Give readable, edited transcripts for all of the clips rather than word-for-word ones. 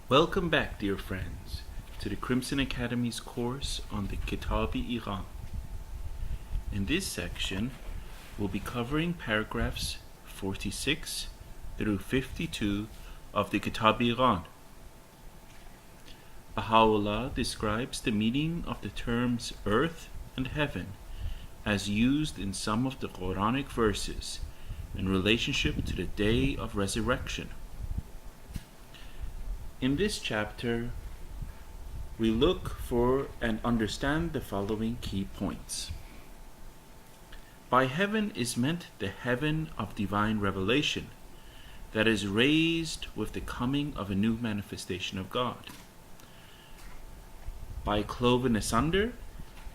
Welcome back, dear friends, to the Crimson Academy's course on the Kitáb-i-Iqán. In this section, we'll be covering paragraphs 46 through 52 of the Kitáb-i-Iqán. Baha'u'llah describes the meaning of the terms earth and heaven as used in some of the Quranic verses in relationship to the day of resurrection. In this chapter, we look for and understand the following key points. By heaven is meant the heaven of divine revelation that is raised with the coming of a new manifestation of God. By cloven asunder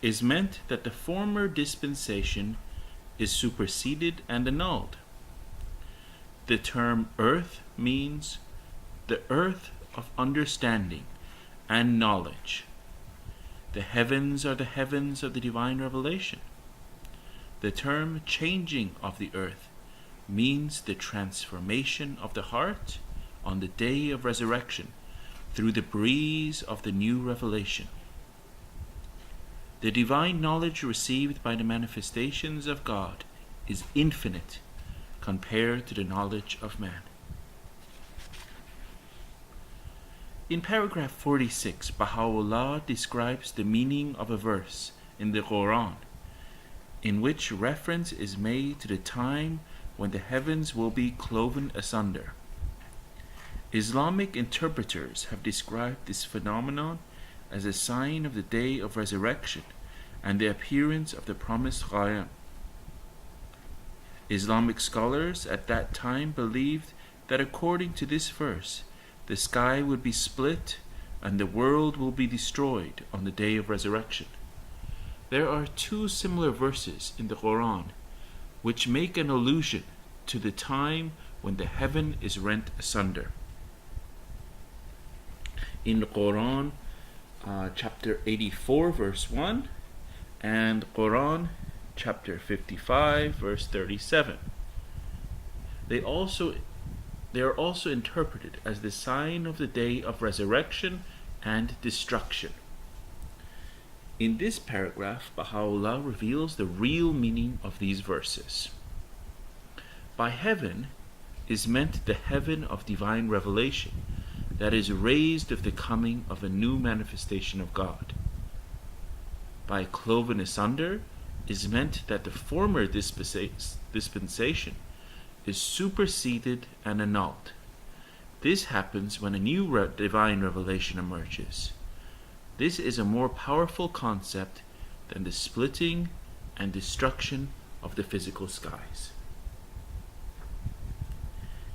is meant that the former dispensation is superseded and annulled. The term earth means the earth of understanding and knowledge. The heavens are the heavens of the divine revelation. The term changing of the earth means the transformation of the heart on the day of resurrection through the breeze of the new revelation. The divine knowledge received by the manifestations of God is infinite compared to the knowledge of man. In paragraph 46, Baha'u'llah describes the meaning of a verse in the Quran, in which reference is made to the time when the heavens will be cloven asunder. Islamic interpreters have described this phenomenon as a sign of the day of resurrection and the appearance of the promised Qiyam. Islamic scholars at that time believed that according to this verse, the sky would be split and the world will be destroyed on the day of resurrection. There are two similar verses in the Quran which make an allusion to the time when the heaven is rent asunder. In the Quran, chapter 84, verse 1, and Quran, chapter 55, verse 37. They are also interpreted as the sign of the day of resurrection and destruction. In this paragraph, Baha'u'llah reveals the real meaning of these verses. By heaven is meant the heaven of divine revelation that is raised with the coming of a new manifestation of God. By cloven asunder is meant that the former dispensation is superseded and annulled. This happens when a new divine revelation emerges. This is a more powerful concept than the splitting and destruction of the physical skies.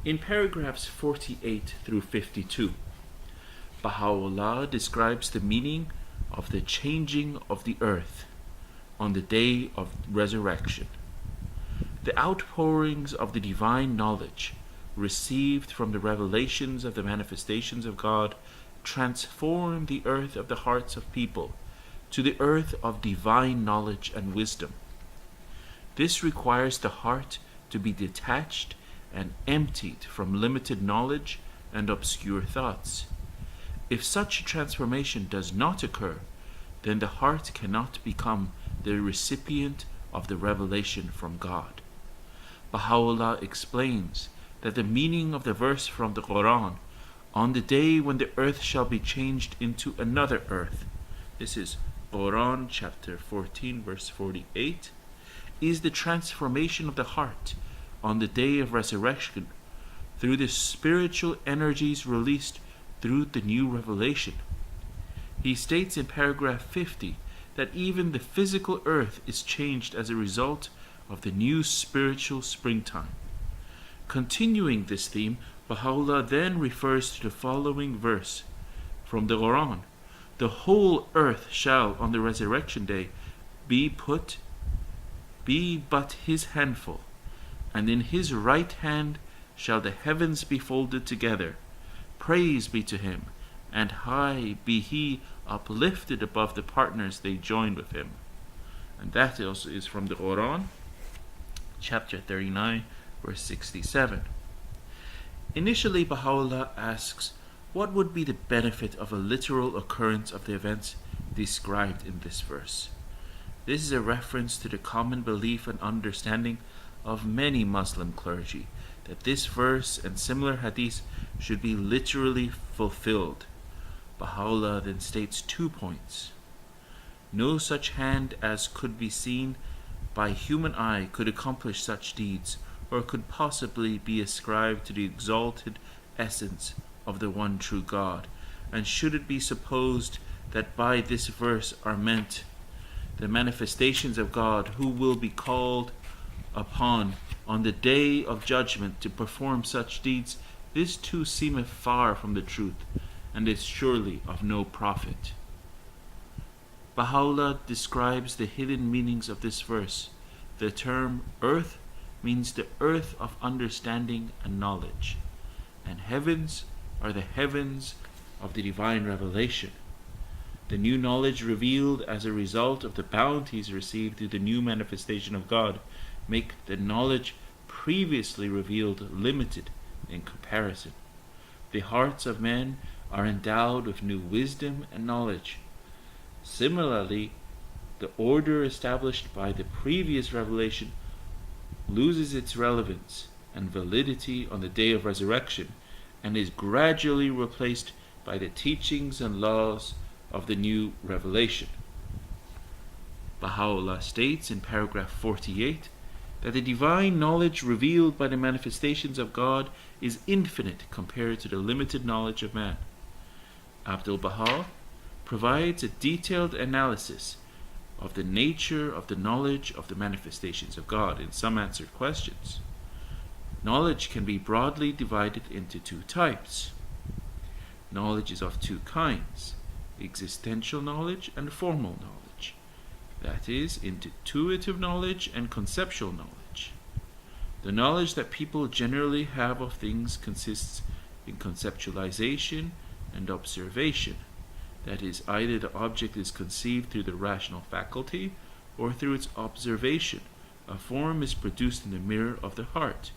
In paragraphs 48 through 52, Baha'u'llah describes the meaning of the changing of the earth on the day of resurrection. The outpourings of the divine knowledge received from the revelations of the manifestations of God transform the earth of the hearts of people to the earth of divine knowledge and wisdom. This requires the heart to be detached and emptied from limited knowledge and obscure thoughts. If such a transformation does not occur, then the heart cannot become the recipient of the revelation from God. Baha'u'llah explains that the meaning of the verse from the Quran, on the day when the earth shall be changed into another earth, this is Quran chapter 14 verse 48, is the transformation of the heart on the day of resurrection through the spiritual energies released through the new revelation. He states in paragraph 50 that even the physical earth is changed as a result of the new spiritual springtime. Continuing this theme, Baha'u'llah then refers to the following verse from the Quran: the whole earth shall on the resurrection day be but his handful, and in his right hand shall the heavens be folded together. Praise be to him, and high be he uplifted above the partners they join with him. And that also is from the Quran, chapter 39, verse 67. Initially, Baha'u'llah asks, What would be the benefit of a literal occurrence of the events described in this verse? This is a reference to the common belief and understanding of many Muslim clergy that this verse and similar hadiths should be literally fulfilled. Baha'u'llah then states 2 points. No such hand as could be seen by human eye could accomplish such deeds, or could possibly be ascribed to the exalted essence of the one true God. And should it be supposed that by this verse are meant the manifestations of God, who will be called upon on the day of judgment to perform such deeds, this too seemeth far from the truth, and is surely of no profit. Baha'u'llah describes the hidden meanings of this verse. The term earth means the earth of understanding and knowledge, and heavens are the heavens of the divine revelation. The new knowledge revealed as a result of the bounties received through the new manifestation of God make the knowledge previously revealed limited in comparison. The hearts of men are endowed with new wisdom and knowledge. Similarly, the order established by the previous revelation loses its relevance and validity on the day of resurrection, and is gradually replaced by the teachings and laws of the new revelation. Baha'u'llah states in paragraph 48 that the divine knowledge revealed by the manifestations of God is infinite compared to the limited knowledge of man. Abdul-Baha provides a detailed analysis of the nature of the knowledge of the manifestations of God in some answered questions. Knowledge can be broadly divided into 2 types. Knowledge is of 2 kinds: existential knowledge and formal knowledge. That is, intuitive knowledge and conceptual knowledge. The knowledge that people generally have of things consists in conceptualization and observation. That is, either the object is conceived through the rational faculty or through its observation. A form is produced in the mirror of the heart.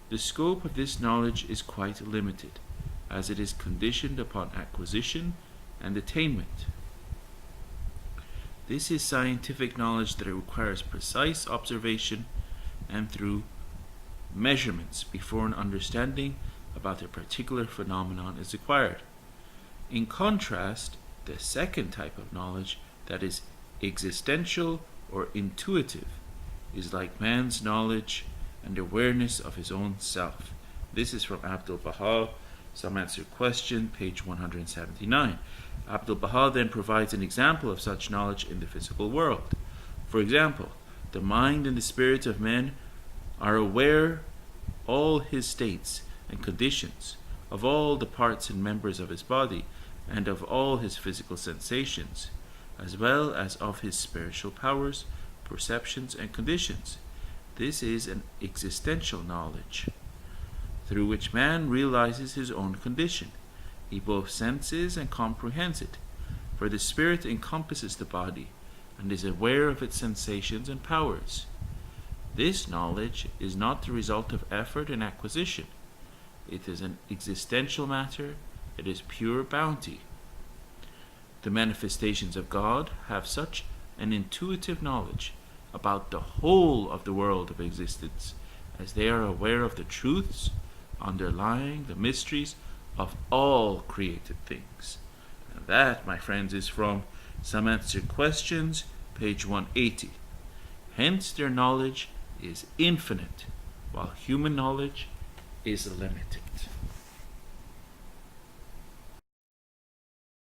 The scope of this knowledge is quite limited, as it is conditioned upon acquisition and attainment. This is scientific knowledge that requires precise observation and through measurements before an understanding about a particular phenomenon is acquired. In contrast, the second type of knowledge, that is existential or intuitive, is like man's knowledge and awareness of his own self. This is from Abdul-Baha, Some Answered Question, page 179. Abdul-Baha then provides an example of such knowledge in the physical world. For example, the mind and the spirit of man are aware all his states and conditions, of all the parts and members of his body, and of all his physical sensations, as well as of his spiritual powers, perceptions, and conditions. This is an existential knowledge, through which man realizes his own condition. He both senses and comprehends it, for the spirit encompasses the body, and is aware of its sensations and powers. This knowledge is not the result of effort and acquisition. It is an existential matter. It is pure bounty. The manifestations of God have such an intuitive knowledge about the whole of the world of existence, as they are aware of the truths underlying the mysteries of all created things. And that, my friends, is from Some Answered Questions, page 180. Hence their knowledge is infinite, while human knowledge is limited.